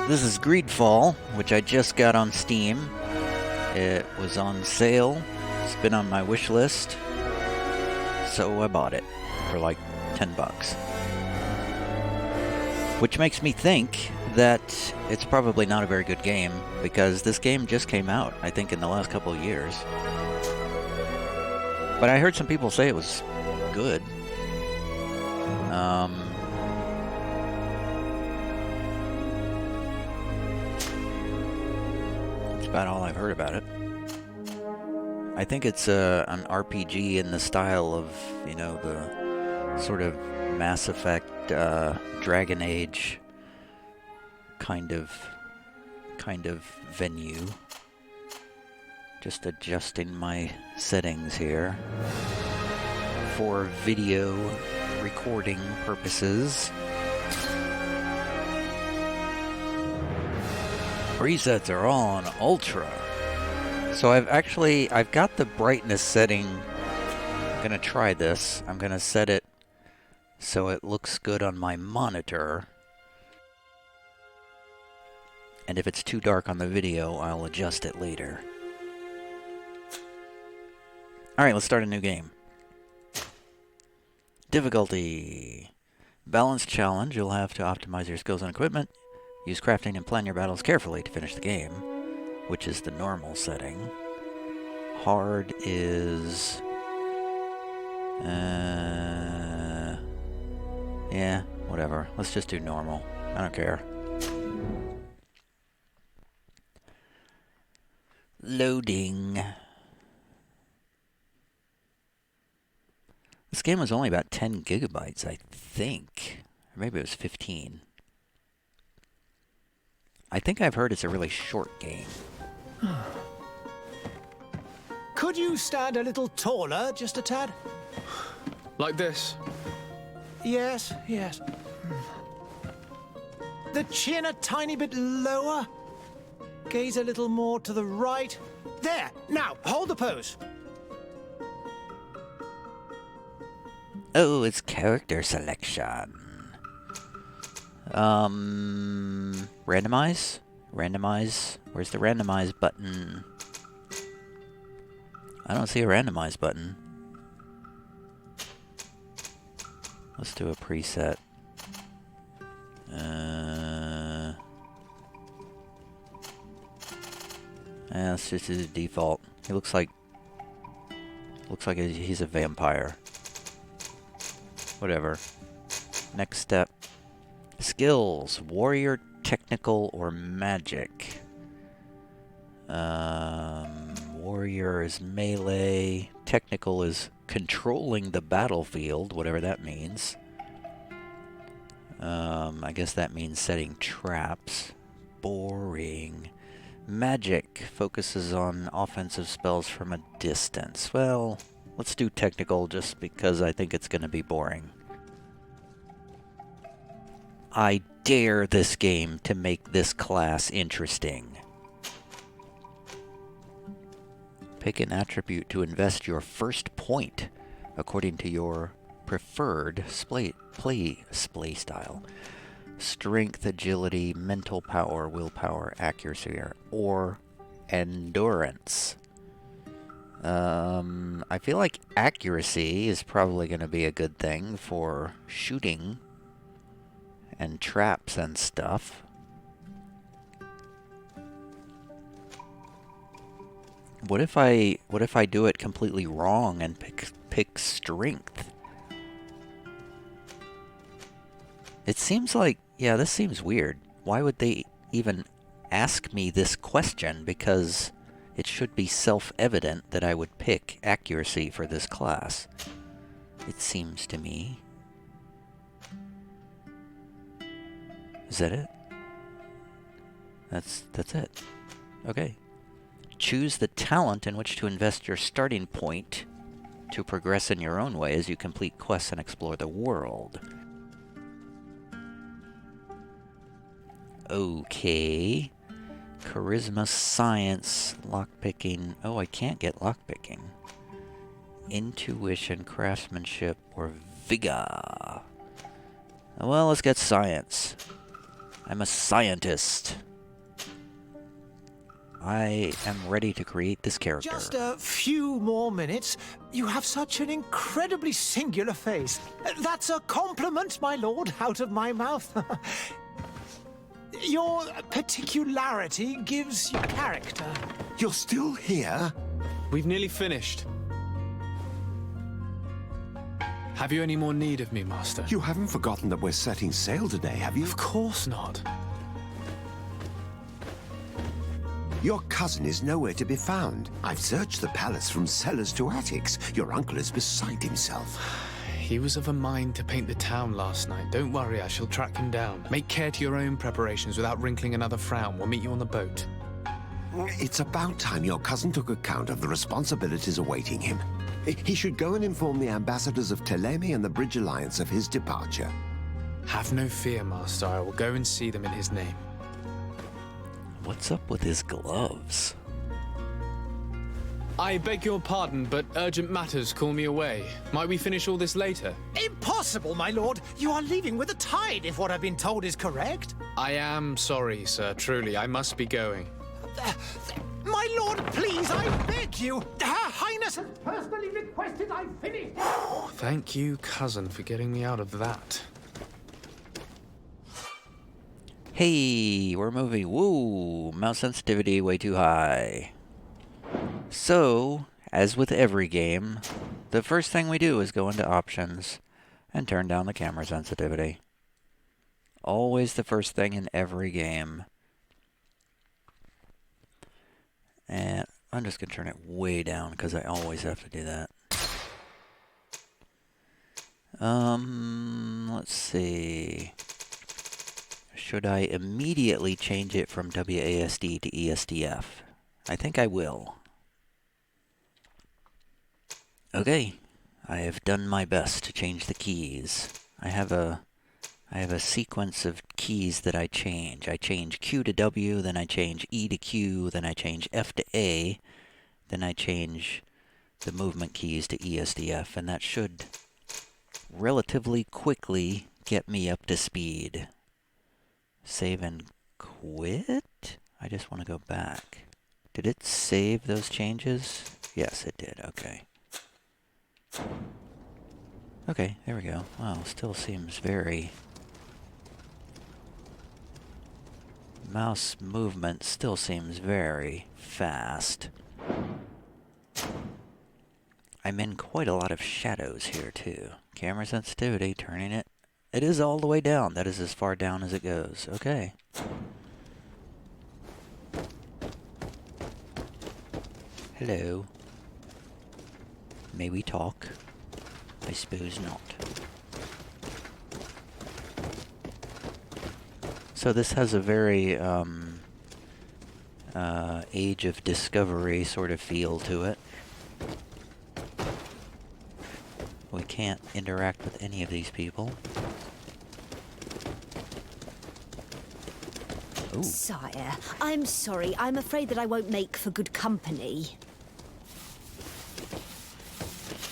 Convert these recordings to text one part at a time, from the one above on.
This is Greedfall, which I just got on Steam. It was on sale. It's been on my wish list. So I bought it for like 10 bucks. Which makes me think that it's probably not a very good game, because this game just came out, I think, in the last couple of years. But I heard some people say it was good. That's about all I've heard about it. I think it's an RPG in the style of, you know, the sort of Mass Effect, Dragon Age kind of venue. Just adjusting my settings here for video recording purposes. Presets are on Ultra. So I've got the brightness setting. I'm gonna try this. I'm gonna set it so it looks good on my monitor. And if it's too dark on the video, I'll adjust it later. Alright, let's start a new game. Difficulty. Balanced challenge. You'll have to optimize your skills and equipment. Use crafting and plan your battles carefully to finish the game, which is the normal setting. Hard is... yeah, whatever. Let's just do normal. I don't care. Loading. This game was only about 10 gigabytes, I think. Or maybe it was 15. I think I've heard it's a really short game. Could you stand a little taller, just a tad? Like this? Yes, yes. The chin a tiny bit lower. Gaze a little more to the right. There! Now, hold the pose. Oh, it's character selection. Randomize? Randomize? Where's the randomize button? I don't see a randomize button. Let's do a preset. Yeah, let's just do the default. He looks like he's a vampire. Whatever. Next step. Skills. Warrior, technical, or magic. Warrior is melee. Technical is controlling the battlefield, whatever that means. I guess that means setting traps. Boring. Magic focuses on offensive spells from a distance. Well, let's do technical just because I think it's going to be boring. I dare this game to make this class interesting. Pick an attribute to invest your first point according to your preferred play style. Strength, agility, mental power, willpower, accuracy, or endurance. I feel like accuracy is probably going to be a good thing for shooting and traps and stuff. What if I do it completely wrong and pick strength? It seems like, yeah, this seems weird. Why would they even ask me this question? Because it should be self-evident that I would pick accuracy for this class. It seems to me. Is that it? That's it. Okay. Choose the talent in which to invest your starting point to progress in your own way as you complete quests and explore the world. Okay. Charisma, science, lockpicking. Oh, I can't get lockpicking. Intuition, craftsmanship, or vigor. Well, let's get science. I'm a scientist. I am ready to create this character. Just a few more minutes. You have such an incredibly singular face. That's a compliment, my lord, out of my mouth. Your particularity gives you character. You're still here? We've nearly finished. Have you any more need of me, Master? You haven't forgotten that we're setting sail today, have you? Of course not. Your cousin is nowhere to be found. I've searched the palace from cellars to attics. Your uncle is beside himself. He was of a mind to paint the town last night. Don't worry, I shall track him down. Make care to your own preparations without wrinkling another frown. We'll meet you on the boat. It's about time your cousin took account of the responsibilities awaiting him. He should go and inform the ambassadors of Telemi and the Bridge Alliance of his departure. Have no fear, Master. I will go and see them in his name. What's up with his gloves? I beg your pardon, but urgent matters call me away. Might we finish all this later? Impossible, my lord. You are leaving with the tide, if what I've been told is correct. I am sorry, sir. Truly, I must be going. My lord, please, I beg you. Her Highness has personally requested I finish. Thank you, cousin, for getting me out of that. Hey, we're moving. Woo! Mouse sensitivity way too high. So, as with every game, the first thing we do is go into options and turn down the camera sensitivity. Always the first thing in every game. And I'm just going to turn it way down because I always have to do that. Let's see. Should I immediately change it from WASD to ESDF? I think I will. Okay, I have done my best to change the keys. I have a sequence of keys that I change. I change Q to W, then I change E to Q, then I change F to A, then I change the movement keys to ESDF, and that should relatively quickly get me up to speed. Save and quit? I just want to go back. Did it save those changes? Yes, it did. Okay. Okay, there we go. Wow, still seems very... Mouse movement still seems very fast. I'm in quite a lot of shadows here, too. Camera sensitivity, turning it. It is all the way down. That is as far down as it goes. Okay. Hello. May we talk? I suppose not. So this has a very Age of Discovery sort of feel to it. We can't interact with any of these people. Ooh. Sire, I'm sorry. I'm afraid that I won't make for good company.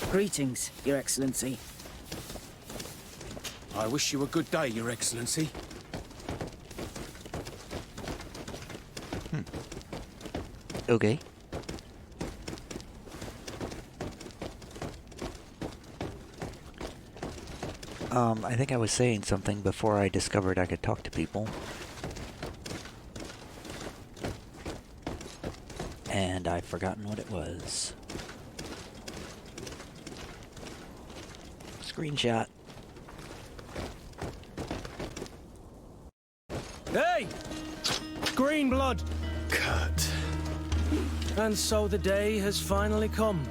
Greetings, Your Excellency. I wish you a good day, Your Excellency. Okay. I think I was saying something before I discovered I could talk to people. And I've forgotten what it was. Screenshot. Hey! Green blood! Kurt. And so the day has finally come.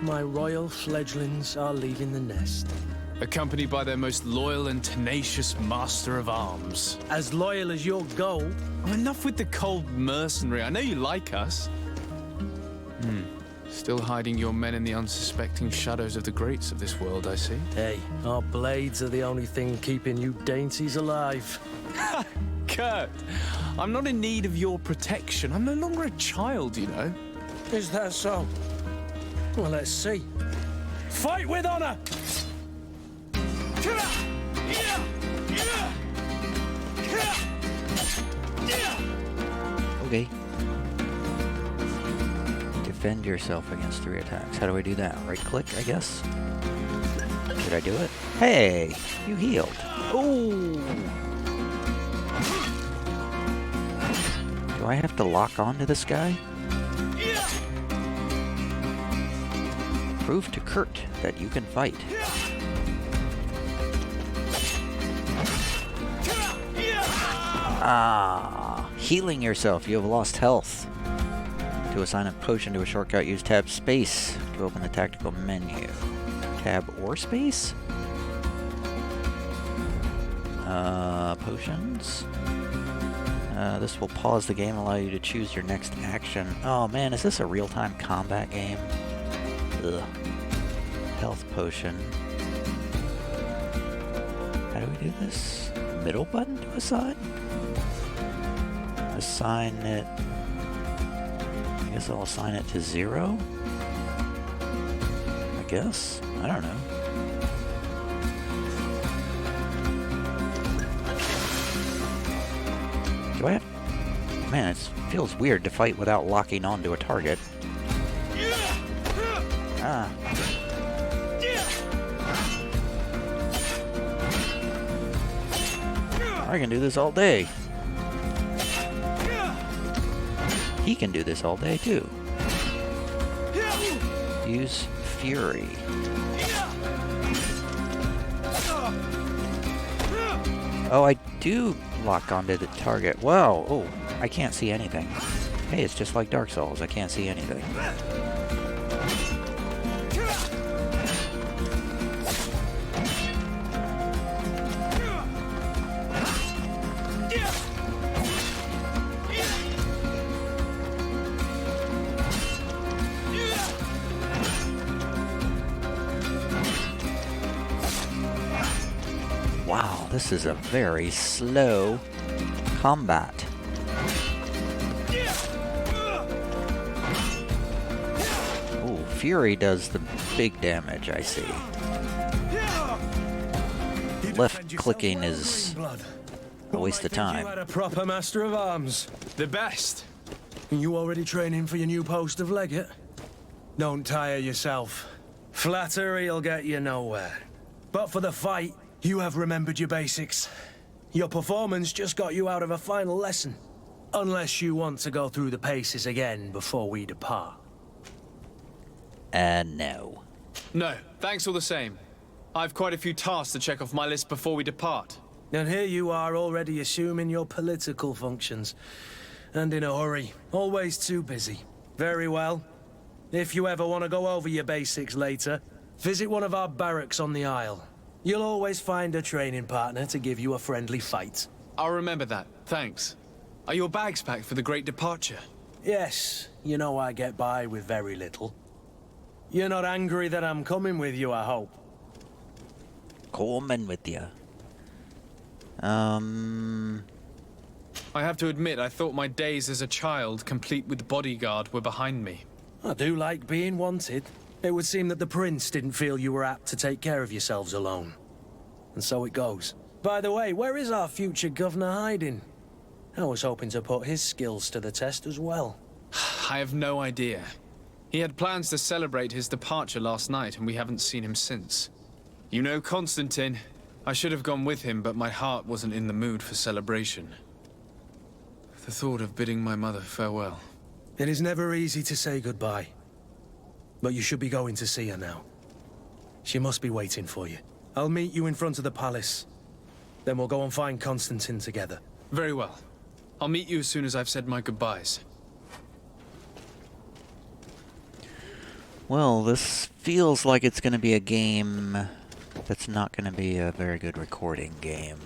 My royal fledglings are leaving the nest. Accompanied by their most loyal and tenacious master of arms. As loyal as your gold. Oh, enough with the cold mercenary. I know you like us. Still hiding your men in the unsuspecting shadows of the greats of this world, I see. Hey, our blades are the only thing keeping you dainties alive. Kurt, I'm not in need of your protection. I'm no longer a child, you know. Is that so? Well, let's see. Fight with honor! Yeah! Okay. Defend yourself against 3 attacks. How do I do that? Right click, I guess? Did I do it? Hey! You healed. Ooh! Do I have to lock onto this guy? Prove to Kurt that you can fight. Ah! Healing yourself. You have lost health. To assign a potion to a shortcut, use tab space to open the tactical menu. Tab or space? Potions. This will pause the game, allow you to choose your next action. Oh man, is this a real-time combat game? Ugh. Health potion. How do we do this? Middle button to assign? Assign it... I guess I'll assign it to 0? I guess? I don't know. Do I have... Man, it feels weird to fight without locking onto a target. Ah. I can do this all day. He can do this all day, too. Use Fury. Oh, I do lock onto the target. Wow. Oh, I can't see anything. Hey, it's just like Dark Souls. I can't see anything. Wow, this is a very slow combat. Ooh, Fury does the big damage, I see. Left clicking is a waste of time. You had a proper master of arms. The best. You already training for your new post of legate? Don't tire yourself. Flattery'll get you nowhere. But for the fight, you have remembered your basics. Your performance just got you out of a final lesson. Unless you want to go through the paces again before we depart. No. No, thanks all the same. I've quite a few tasks to check off my list before we depart. And here you are already assuming your political functions. And in a hurry. Always too busy. Very well. If you ever want to go over your basics later, visit one of our barracks on the Isle. You'll always find a training partner to give you a friendly fight. I'll remember that, thanks. Are your bags packed for the great departure? Yes, you know I get by with very little. You're not angry that I'm coming with you, I hope. Coming with you. I have to admit, I thought my days as a child, complete with bodyguard, were behind me. I do like being wanted. It would seem that the prince didn't feel you were apt to take care of yourselves alone. And so it goes. By the way, where is our future governor hiding? I was hoping to put his skills to the test as well. I have no idea. He had plans to celebrate his departure last night, and we haven't seen him since. You know Constantine. I should have gone with him, but my heart wasn't in the mood for celebration. The thought of bidding my mother farewell. It is never easy to say goodbye. But you should be going to see her now. She must be waiting for you. I'll meet you in front of the palace. Then we'll go and find Constantine together. Very well. I'll meet you as soon as I've said my goodbyes. Well, this feels like it's going to be a game that's not going to be a very good recording game.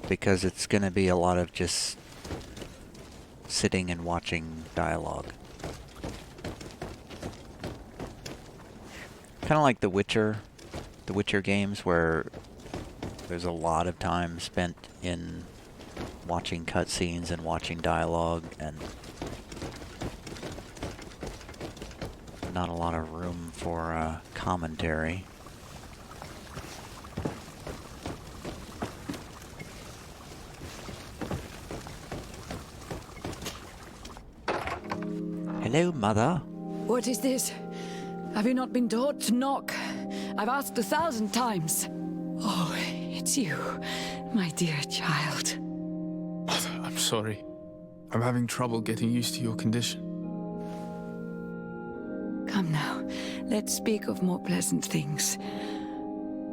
Because it's going to be a lot of just sitting and watching dialogue. Kind of like the Witcher games, where there's a lot of time spent in watching cutscenes and watching dialogue, and not a lot of room for commentary. Hello, Mother. What is this? Have you not been taught to knock? I've asked 1,000 times. Oh, it's you, my dear child. Mother, I'm sorry. I'm having trouble getting used to your condition. Come now, let's speak of more pleasant things.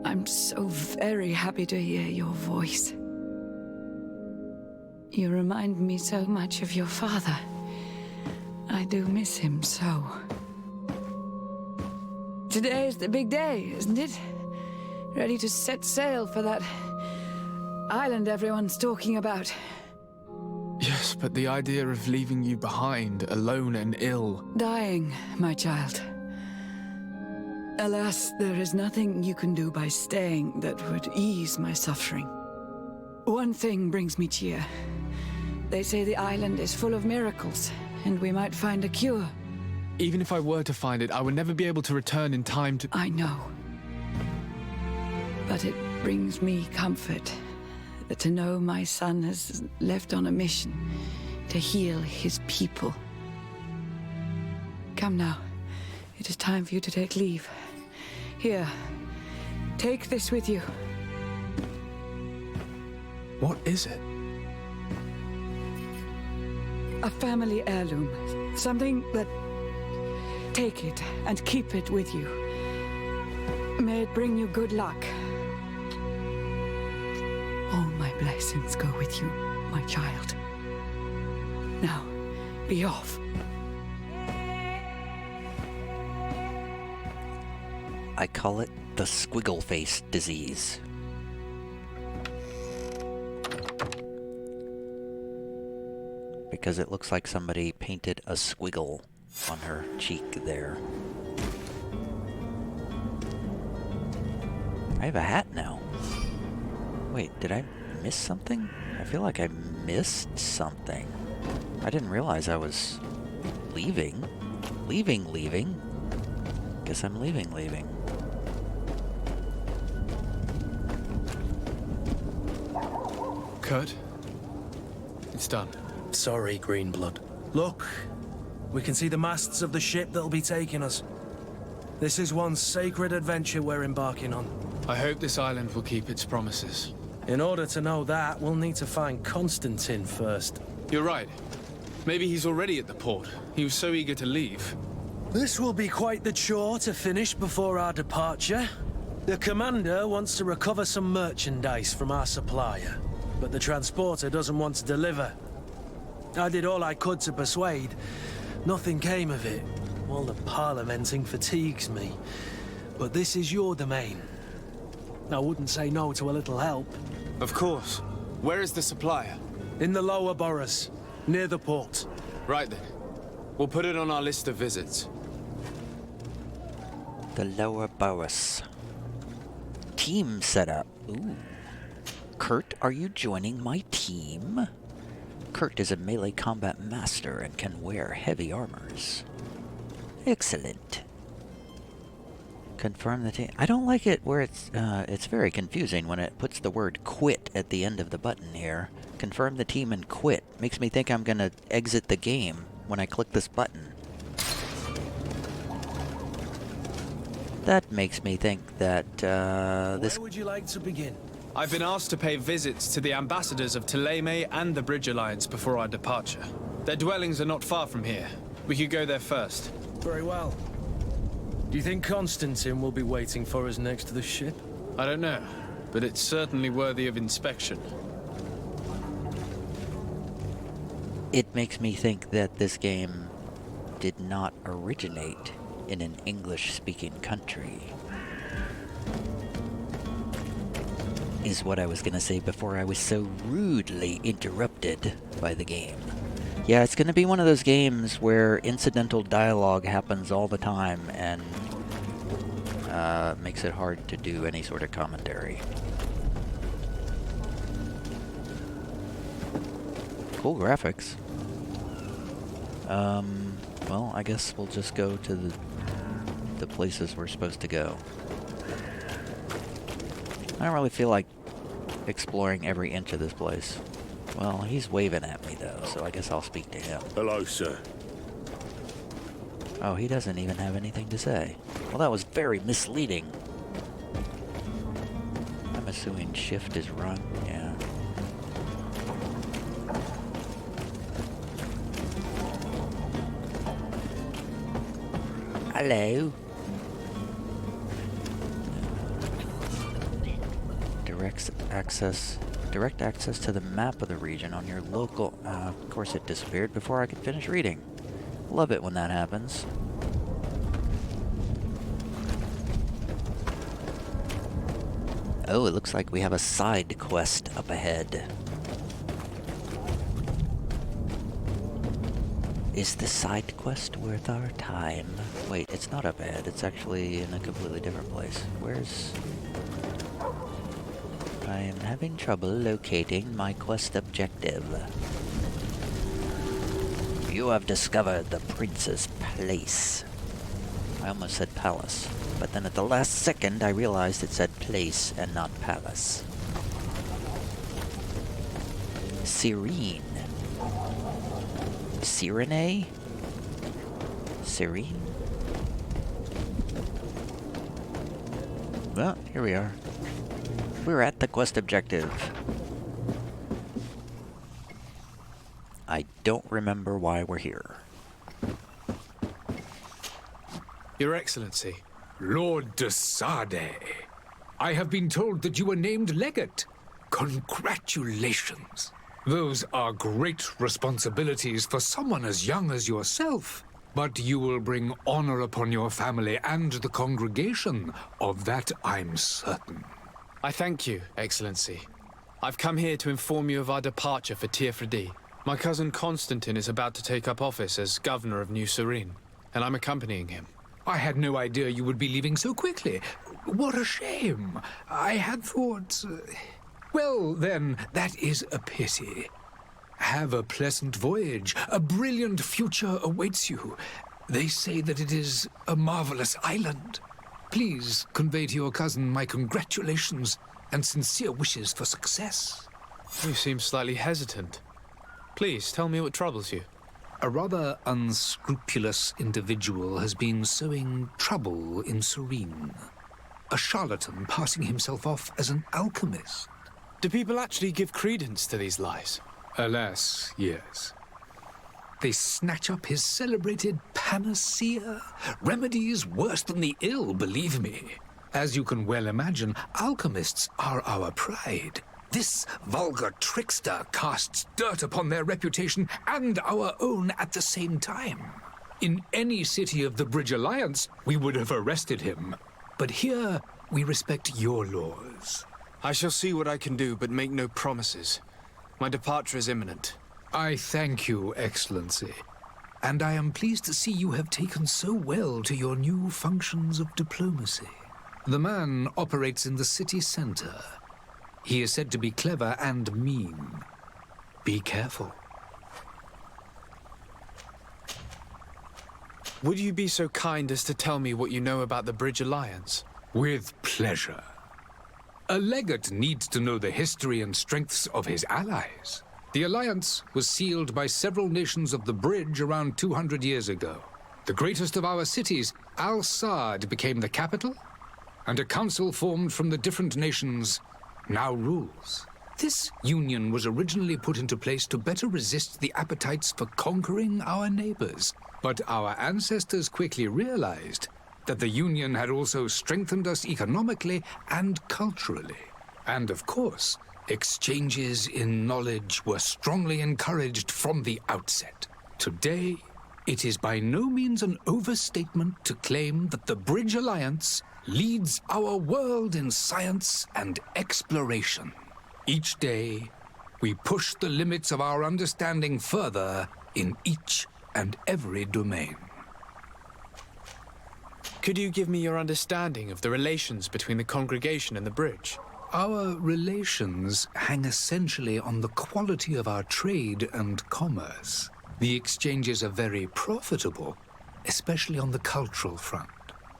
I'm so very happy to hear your voice. You remind me so much of your father. I do miss him so. Today is the big day, isn't it? Ready to set sail for that island everyone's talking about. Yes, but the idea of leaving you behind, alone and ill... Dying, my child. Alas, there is nothing you can do by staying that would ease my suffering. One thing brings me cheer. They say the island is full of miracles, and we might find a cure. Even if I were to find it, I would never be able to return in time to... I know. But it brings me comfort to know my son has left on a mission to heal his people. Come now. It is time for you to take leave. Here, take this with you. What is it? A family heirloom. Something that... Take it and keep it with you. May it bring you good luck. All my blessings go with you, my child. Now, be off. I call it the squiggle face disease. Because it looks like somebody painted a squiggle on her cheek there. I have a hat now. Wait, did I miss something? I feel like I missed something. I didn't realize I was leaving. Leaving. Guess I'm leaving. Kurt? It's done. Sorry, Greenblood. Look, we can see the masts of the ship that'll be taking us. This is one sacred adventure we're embarking on. I hope this island will keep its promises. In order to know that, we'll need to find Constantine first. You're right. Maybe he's already at the port. He was so eager to leave. This will be quite the chore to finish before our departure. The commander wants to recover some merchandise from our supplier, but the transporter doesn't want to deliver. I did all I could to persuade. Nothing came of it. All the parliamenting fatigues me. But this is your domain. I wouldn't say no to a little help. Of course. Where is the supplier? In the lower boroughs, near the port. Right then. We'll put it on our list of visits. The lower boroughs. Team setup. Ooh. Kurt, are you joining my team? Kurt is a melee combat master and can wear heavy armors. Excellent. Confirm the team. I don't like it where it's very confusing when it puts the word quit at the end of the button here. Confirm the team and quit. Makes me think I'm gonna exit the game when I click this button. That makes me think that this... Where would you like to begin? I've been asked to pay visits to the ambassadors of Thélème and the Bridge Alliance before our departure. Their dwellings are not far from here. We could go there first. Very well. Do you think Constantine will be waiting for us next to the ship? I don't know, but it's certainly worthy of inspection. It makes me think that this game did not originate in an English-speaking country. Is what I was gonna say before I was so rudely interrupted by the game. Yeah, it's gonna be one of those games where incidental dialogue happens all the time and makes it hard to do any sort of commentary. Cool graphics. Well, I guess we'll just go to the places we're supposed to go. I don't really feel like exploring every inch of this place. Well, he's waving at me though, so I guess I'll speak to him. Hello, sir. Oh, he doesn't even have anything to say. Well, that was very misleading. I'm assuming shift is run, yeah. Hello. Direct access to the map of the region on your local... of course it disappeared before I could finish reading. Love it when that happens. Oh, it looks like we have a side quest up ahead. Is the side quest worth our time? Wait, it's not up ahead. It's actually in a completely different place. Where's... I am having trouble locating my quest objective. You have discovered the prince's place. I almost said palace, but then at the last second I realized it said place and not palace. Serene. Sirene? Serene? Well, here we are. We're at the quest objective. I don't remember why we're here. Your Excellency. Lord de Sade, I have been told that you were named legate. Congratulations. Those are great responsibilities for someone as young as yourself. But you will bring honor upon your family and the congregation. Of that I'm certain. I thank you, Excellency. I've come here to inform you of our departure for Tirfredi. My cousin Constantine is about to take up office as governor of New Serene, and I'm accompanying him. I had no idea you would be leaving so quickly. What a shame. I had thought... Well, then, that is a pity. Have a pleasant voyage. A brilliant future awaits you. They say that it is a marvelous island. Please convey to your cousin my congratulations and sincere wishes for success. You seem slightly hesitant. Please, tell me what troubles you. A rather unscrupulous individual has been sowing trouble in Serene. A charlatan passing himself off as an alchemist. Do people actually give credence to these lies? Alas, yes. They snatch up his celebrated panacea. Remedies worse than the ill, believe me. As you can well imagine, alchemists are our pride. This vulgar trickster casts dirt upon their reputation and our own at the same time. In any city of the Bridge Alliance, we would have arrested him. But here, we respect your laws. I shall see what I can do, but make no promises. My departure is imminent. I thank you, Excellency. And I am pleased to see you have taken so well to your new functions of diplomacy. The man operates in the city center. He is said to be clever and mean. Be careful. Would you be so kind as to tell me what you know about the Bridge Alliance? With pleasure. A legate needs to know the history and strengths of his allies. The alliance was sealed by several nations of the Bridge around 200 years ago. The greatest of our cities, Al-Saad, became the capital, and a council formed from the different nations now rules. This union was originally put into place to better resist the appetites for conquering our neighbors. But our ancestors quickly realized that the union had also strengthened us economically and culturally. And of course, exchanges in knowledge were strongly encouraged from the outset. Today, it is by no means an overstatement to claim that the Bridge Alliance leads our world in science and exploration. Each day, we push the limits of our understanding further in each and every domain. Could you give me your understanding of the relations between the congregation and the Bridge? Our relations hang essentially on the quality of our trade and commerce. The exchanges are very profitable, especially on the cultural front.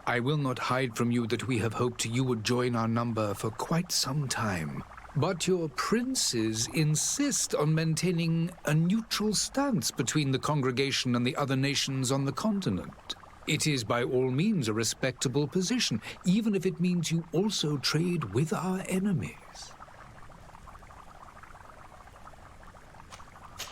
I will not hide from you that we have hoped you would join our number for quite some time. But your princes insist on maintaining a neutral stance between the congregation and the other nations on the continent. It is by all means a respectable position, even if it means you also trade with our enemies.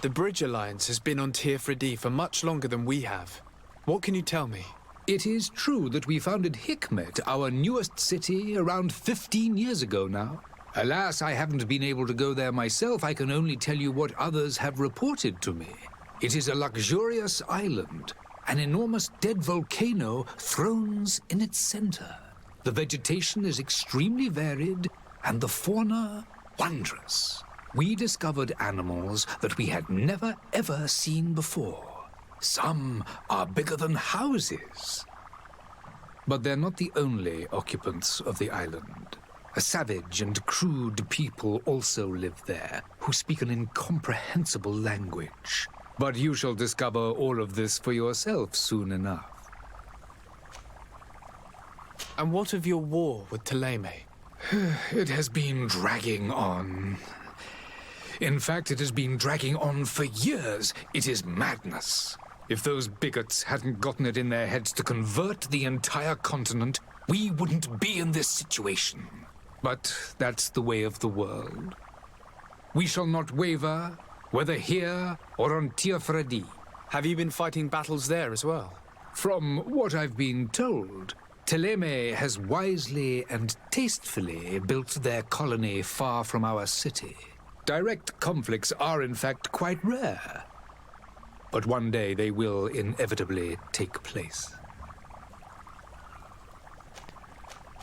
The Bridge Alliance has been on Tearfredi for much longer than we have. What can you tell me? It is true that we founded Hikmet, our newest city, around 15 years ago now. Alas, I haven't been able to go there myself. I can only tell you what others have reported to me. It is a luxurious island. An enormous dead volcano thrones in its center. The vegetation is extremely varied, and the fauna wondrous. We discovered animals that we had never ever seen before. Some are bigger than houses. But they're not the only occupants of the island. A savage and crude people also live there, who speak an incomprehensible language. But you shall discover all of this for yourself soon enough. And what of your war with Thélème? It has been dragging on. In fact, it has been dragging on for years. It is madness. If those bigots hadn't gotten it in their heads to convert the entire continent, we wouldn't be in this situation. But that's the way of the world. We shall not waver, whether here or on Tearfredi. Have you been fighting battles there as well? From what I've been told, Thélème has wisely and tastefully built their colony far from our city. Direct conflicts are in fact quite rare. But one day they will inevitably take place.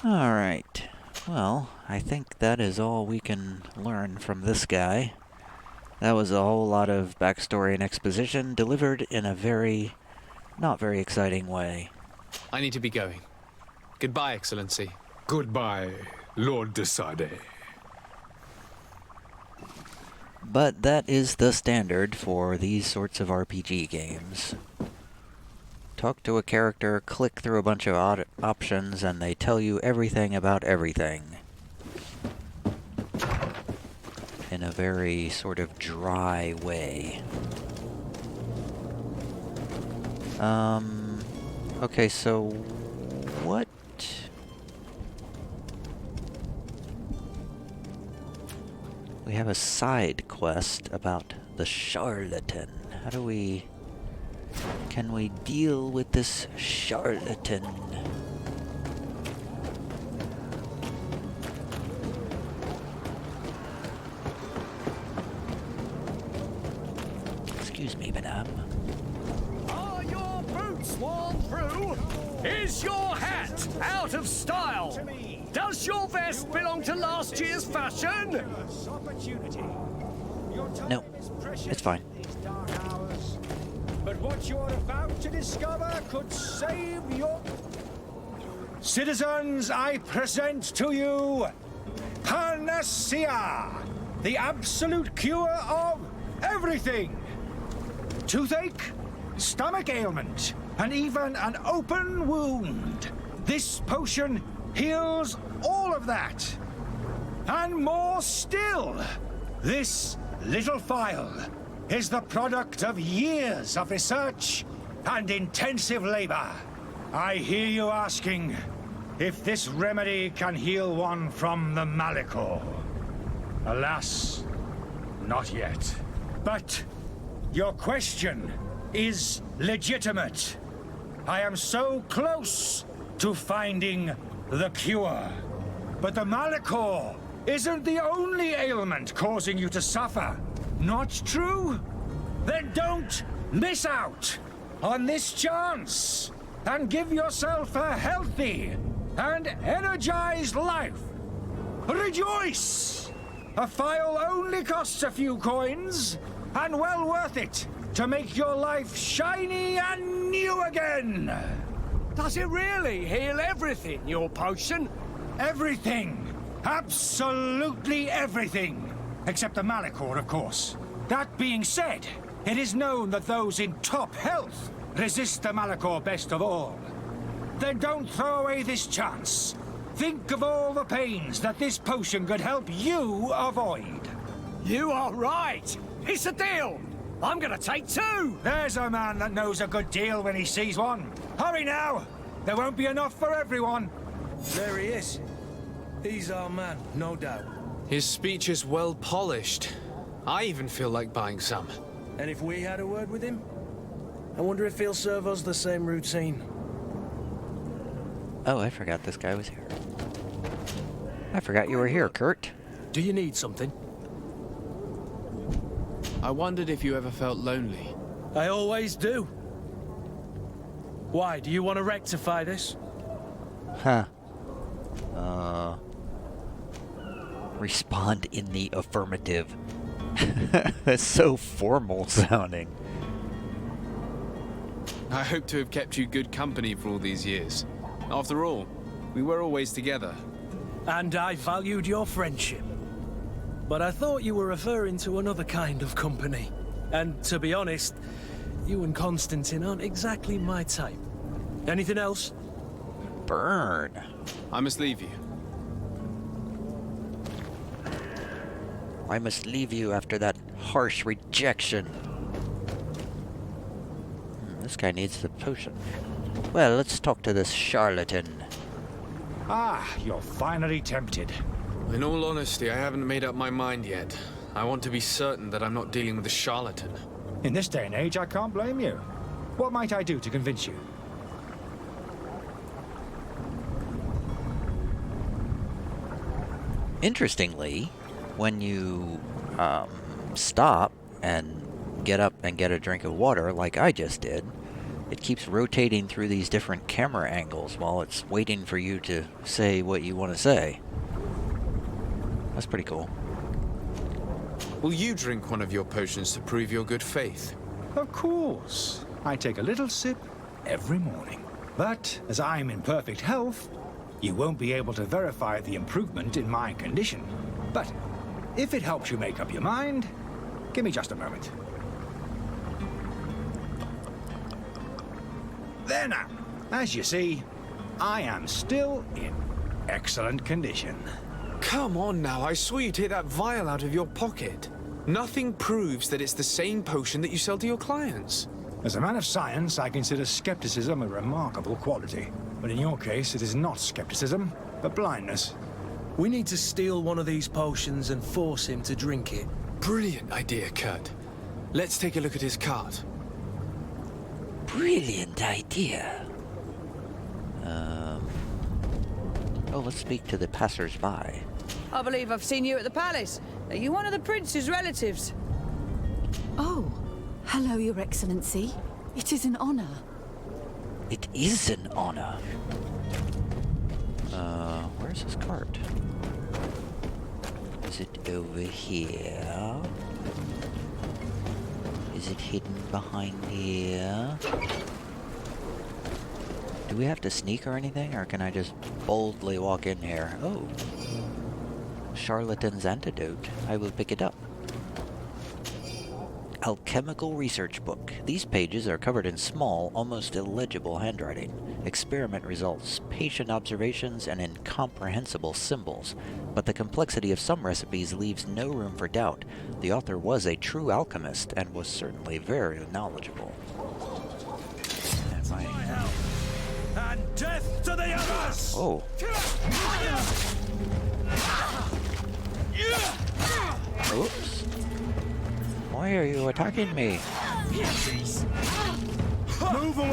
All right. Well, I think that is all we can learn from this guy. That was a whole lot of backstory and exposition delivered in a not very exciting way. I need to be going. Goodbye, Excellency. Goodbye, Lord de Sade. But that is the standard for these sorts of RPG games. Talk to a character, click through a bunch of options, and they tell you everything about everything. In a very sort of dry way. Okay, so what? We have a side quest about the charlatan. How do we... Can we deal with this charlatan? Excuse me, madame. Are your boots worn through? Is your hat out of style? Does your vest belong to last year's fashion? No, it's fine. But what you're about to discover could save your... Citizens, I present to you Panacea, the absolute cure of everything. Toothache, stomach ailment, and even an open wound. This potion heals all of that. And more still. This little phial is the product of years of research and intensive labor. I hear you asking if this remedy can heal one from the Malachor. Alas, not yet. But your question is legitimate. I am so close to finding the cure. But the Malachor isn't the only ailment causing you to suffer. Not true? Then don't miss out on this chance and give yourself a healthy and energized life. Rejoice! A phial only costs a few coins, and well worth it to make your life shiny and new again. Does it really heal everything, your potion? Everything. Absolutely everything. Except the Malachor, of course. That being said, it is known that those in top health resist the Malachor best of all. Then don't throw away this chance. Think of all the pains that this potion could help you avoid. You are right. It's a deal. I'm gonna take two! There's a man that knows a good deal when he sees one. Hurry now! There won't be enough for everyone. There he is. He's our man, no doubt. His speech is well polished. I even feel like buying some. And if we had a word with him? I wonder if he'll serve us the same routine. Oh, I forgot this guy was here. I forgot you were here, Kurt. Do you need something? I wondered if you ever felt lonely. I always do. Why, do you want to rectify this? Huh. Respond in the affirmative. That's so formal sounding. I hope to have kept you good company for all these years. After all, we were always together. And I valued your friendship. But I thought you were referring to another kind of company. And to be honest, you and Constantine aren't exactly my type. Anything else? Burn. I must leave you. I must leave you after that harsh rejection. This guy needs the potion. Well, let's talk to this charlatan. Ah, you're finally tempted. In all honesty, I haven't made up my mind yet. I want to be certain that I'm not dealing with a charlatan. In this day and age, I can't blame you. What might I do to convince you? Interestingly, when you stop and get up and get a drink of water, like I just did, it keeps rotating through these different camera angles while it's waiting for you to say what you want to say. That's pretty cool. Will you drink one of your potions to prove your good faith? Of course. I take a little sip every morning. But as I'm in perfect health, you won't be able to verify the improvement in my condition. But if it helps you make up your mind, give me just a moment. There now. As you see, I am still in excellent condition. Come on now, I saw you take that vial out of your pocket. Nothing proves that it's the same potion that you sell to your clients. As a man of science, I consider skepticism a remarkable quality. But in your case, it is not skepticism, but blindness. We need to steal one of these potions and force him to drink it. Brilliant idea, Kurt. Let's take a look at his cart. Brilliant idea. Oh, let's speak to the passers-by. I believe I've seen you at the palace. Are you one of the prince's relatives? Oh, hello, Your Excellency. It is an honor. It is an honor. Where's his cart? Is it over here? Is it hidden behind here? Do we have to sneak or anything, or can I just boldly walk in here? Oh. Charlatan's Antidote. I will pick it up. Alchemical Research Book. These pages are covered in small, almost illegible handwriting. Experiment results, patient observations, and incomprehensible symbols. But the complexity of some recipes leaves no room for doubt. The author was a true alchemist and was certainly very knowledgeable. And death to the others! Oh. Oops. Why are you attacking me? Move away!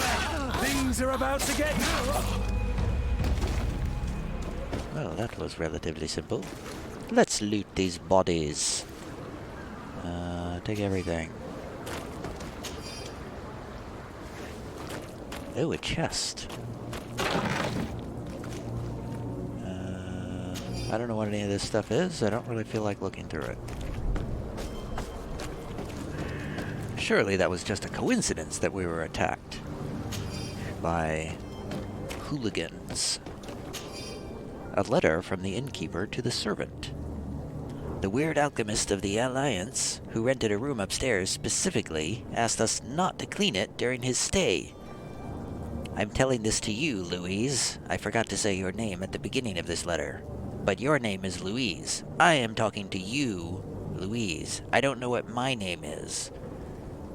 Things are about to get... Well, that was relatively simple. Let's loot these bodies. Take everything. Oh, a chest. I don't know what any of this stuff is. I don't really feel like looking through it. Surely that was just a coincidence that we were attacked by hooligans. A letter from the innkeeper to the servant. The weird alchemist of the Alliance, who rented a room upstairs specifically, asked us not to clean it during his stay. I'm telling this to you, Louise. I forgot to say your name at the beginning of this letter. But your name is Louise. I am talking to you, Louise. I don't know what my name is.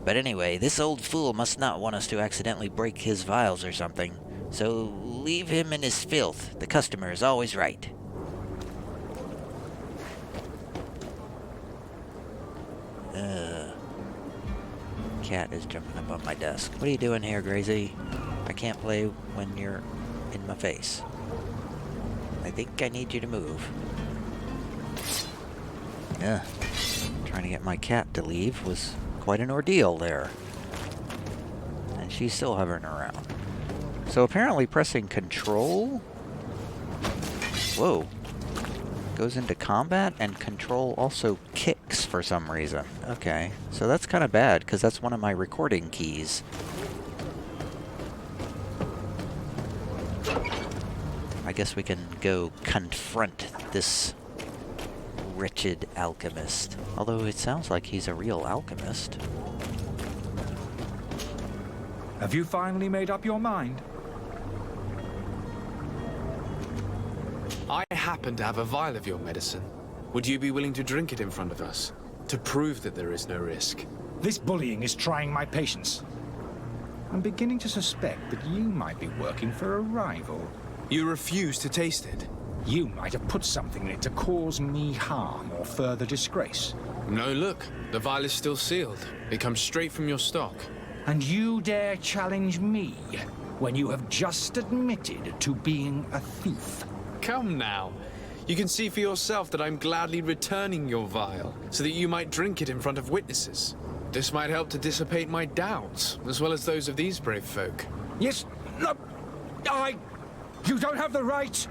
But anyway, this old fool must not want us to accidentally break his vials or something. So leave him in his filth. The customer is always right. Cat is jumping up on my desk. What are you doing here, Gracie? I can't play when you're in my face. I think I need you to move. Trying to get my cat to leave was quite an ordeal there. And she's still hovering around. So apparently pressing control... Whoa. Goes into combat, and control also kicks for some reason. Okay, so that's kind of bad, because that's one of my recording keys. I guess we can go confront this wretched alchemist. Although it sounds like he's a real alchemist. Have you finally made up your mind? I happen to have a vial of your medicine. Would you be willing to drink it in front of us? To prove that there is no risk? This bullying is trying my patience. I'm beginning to suspect that you might be working for a rival. You refuse to taste it? You might have put something in it to cause me harm or further disgrace. No, look. The vial is still sealed. It comes straight from your stock. And you dare challenge me when you have just admitted to being a thief? Come now. You can see for yourself that I'm gladly returning your vial, so that you might drink it in front of witnesses. This might help to dissipate my doubts, as well as those of these brave folk. Yes, no, you don't have the right.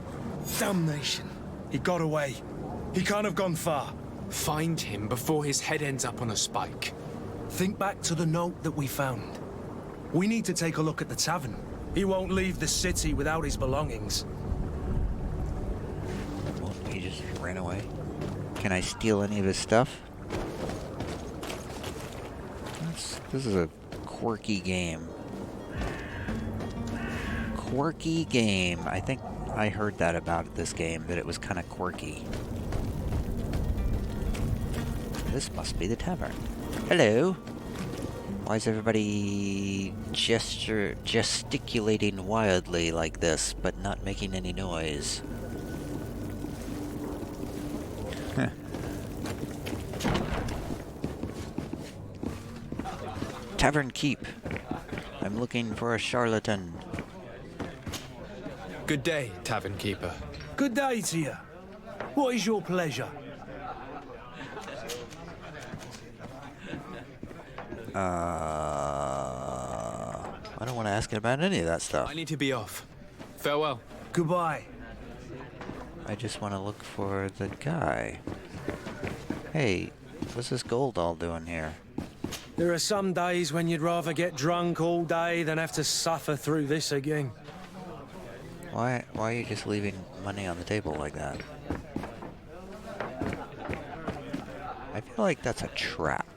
Damnation. He got away. He can't have gone far. Find him before his head ends up on a spike. Think back to the note that we found. We need to take a look at the tavern. He won't leave the city without his belongings. Well, he just ran away. Can I steal any of his stuff? This is a quirky game. Quirky game. I think I heard that about this game, that it was kind of quirky. This must be the tavern. Hello. Why is everybody gesticulating wildly like this, but not making any noise? Tavern keep. I'm looking for a charlatan. Good day, tavern keeper. Good day to you. What is your pleasure? I don't want to ask about any of that stuff. I need to be off. Farewell. Goodbye. I just want to look for the guy. Hey, what's this gold all doing here? There are some days when you'd rather get drunk all day than have to suffer through this again. Why are you just leaving money on the table like that? I feel like that's a trap.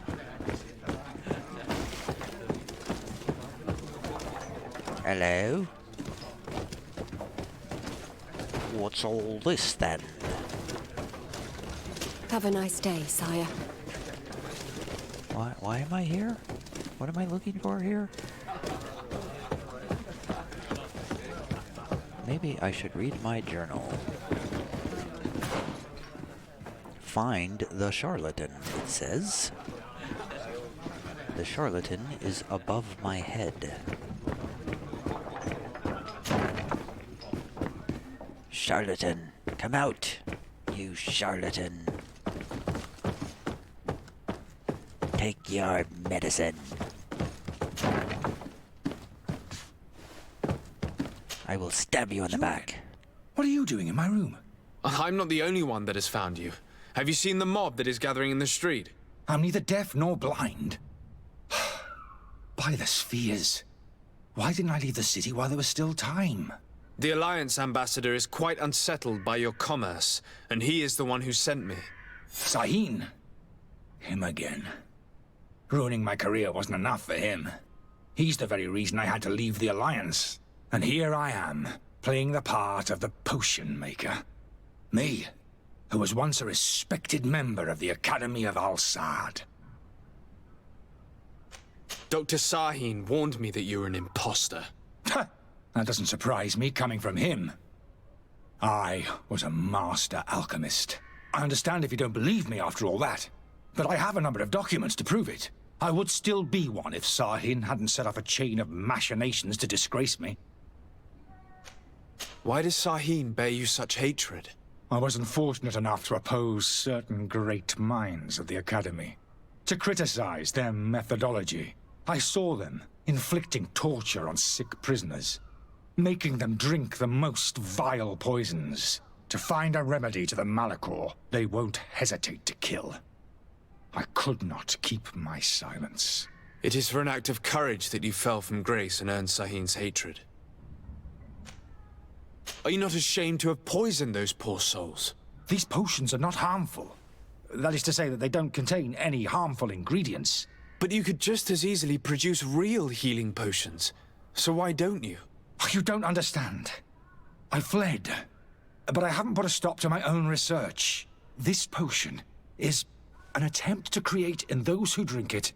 Hello? What's all this then? Have a nice day, sire. Why am I here? What am I looking for here? Maybe I should read my journal. Find the charlatan, it says. The charlatan is above my head. Charlatan, come out, you charlatan. Take your medicine. I will stab you in the back. What are you doing in my room? I'm not the only one that has found you. Have you seen the mob that is gathering in the street? I'm neither deaf nor blind. By the spheres. Why didn't I leave the city while there was still time? The Alliance ambassador is quite unsettled by your commerce, and he is the one who sent me. Sahin. Him again. Ruining my career wasn't enough for him. He's the very reason I had to leave the Alliance. And here I am, playing the part of the potion maker. Me, who was once a respected member of the Academy of Al-Sad. Dr. Sahin warned me that you're an imposter. That doesn't surprise me coming from him. I was a master alchemist. I understand if you don't believe me after all that, but I have a number of documents to prove it. I would still be one if Sahin hadn't set off a chain of machinations to disgrace me. Why does Sahin bear you such hatred? I wasn't fortunate enough to oppose certain great minds of the Academy, to criticize their methodology. I saw them inflicting torture on sick prisoners, making them drink the most vile poisons. To find a remedy to the Malachor, they won't hesitate to kill. I could not keep my silence. It is for an act of courage that you fell from grace and earned Sahin's hatred. Are you not ashamed to have poisoned those poor souls? These potions are not harmful. That is to say that they don't contain any harmful ingredients. But you could just as easily produce real healing potions. So why don't you? You don't understand. I fled, but I haven't put a stop to my own research. This potion is an attempt to create in those who drink it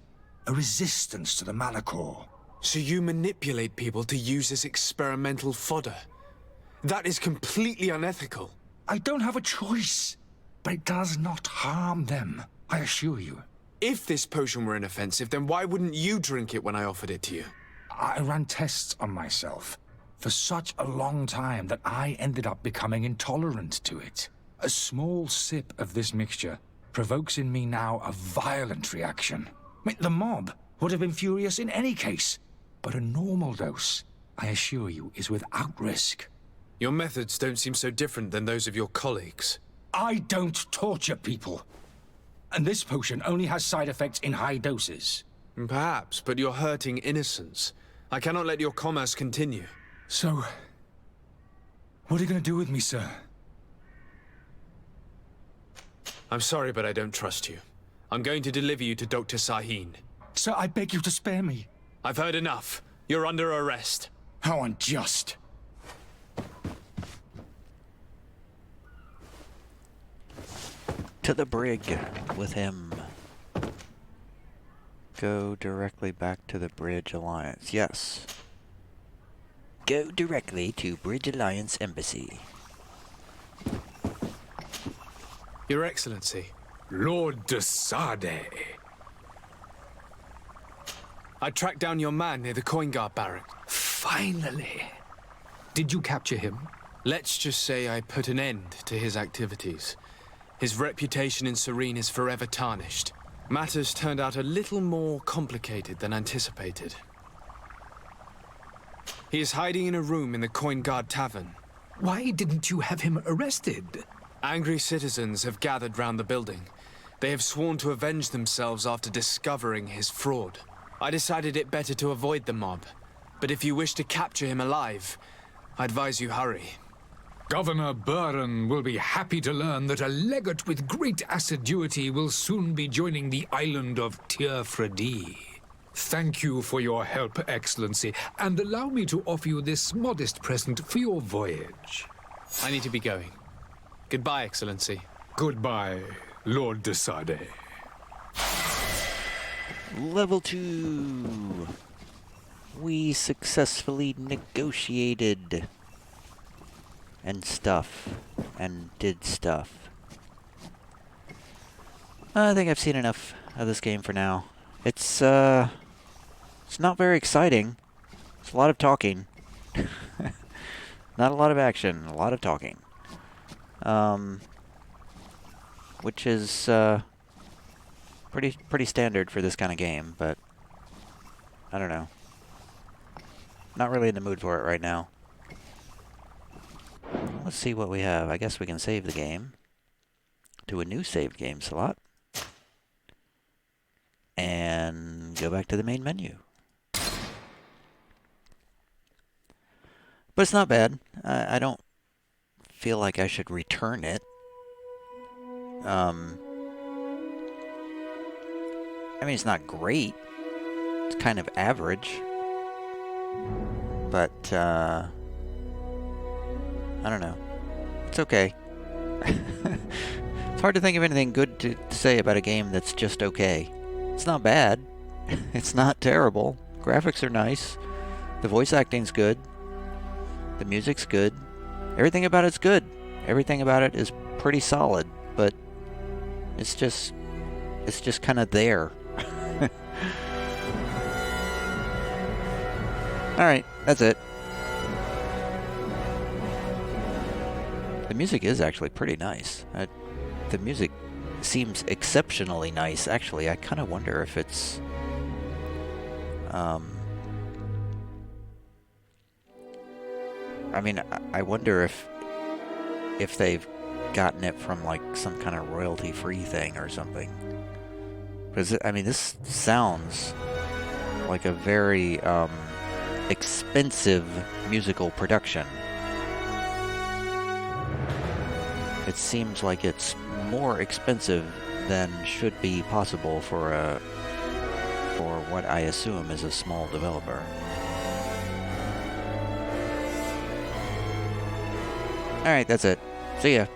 a resistance to the Malachor. So you manipulate people to use as experimental fodder? That is completely unethical. I don't have a choice, but it does not harm them, I assure you. If this potion were inoffensive, then why wouldn't you drink it when I offered it to you? I ran tests on myself for such a long time that I ended up becoming intolerant to it. A small sip of this mixture provokes in me now a violent reaction. The mob would have been furious in any case, but a normal dose, I assure you, is without risk. Your methods don't seem so different than those of your colleagues. I don't torture people. And this potion only has side effects in high doses. Perhaps, but you're hurting innocents. I cannot let your commerce continue. So, what are you going to do with me, sir? I'm sorry, but I don't trust you. I'm going to deliver you to Dr. Sahin. Sir, I beg you to spare me. I've heard enough. You're under arrest. How unjust. To the brig with him. Go directly back to the Bridge Alliance. Yes. Go directly to Bridge Alliance Embassy. Your Excellency. Lord de Sade. I tracked down your man near the coin guard barrack. Finally. Did you capture him? Let's just say I put an end to his activities. His reputation in Serene is forever tarnished. Matters turned out a little more complicated than anticipated. He is hiding in a room in the Coin Guard Tavern. Why didn't you have him arrested? Angry citizens have gathered round the building. They have sworn to avenge themselves after discovering his fraud. I decided it better to avoid the mob. But if you wish to capture him alive, I advise you hurry. Governor Buren will be happy to learn that a legate with great assiduity will soon be joining the island of Tir-Fredi. Thank you for your help, Excellency, and allow me to offer you this modest present for your voyage. I need to be going. Goodbye, Excellency. Goodbye, Lord de Sade. Level 2. We successfully negotiated. And stuff. And did stuff. I think I've seen enough of this game for now. It's not very exciting. It's a lot of talking. Not a lot of action, a lot of talking. Which is pretty standard for this kind of game, but I don't know. Not really in the mood for it right now. Let's see what we have. I guess we can save the game to a new saved game slot. And go back to the main menu. But it's not bad. I don't feel like I should return it. I mean, it's not great. It's kind of average. But, I don't know. It's okay. It's hard to think of anything good to say about a game that's just okay. It's not bad. It's not terrible. Graphics are nice. The voice acting's good. The music's good. Everything about it's good. Everything about it is pretty solid, but it's just kind of there. Alright, that's it. The music is actually pretty nice. The music seems exceptionally nice. Actually, I kind of wonder if it's... I mean, I wonder if they've gotten it from, like, some kind of royalty-free thing or something. Because, I mean, this sounds like a very, expensive musical production. It seems like it's more expensive than should be possible for what I assume is a small developer. Alright, that's it. See ya.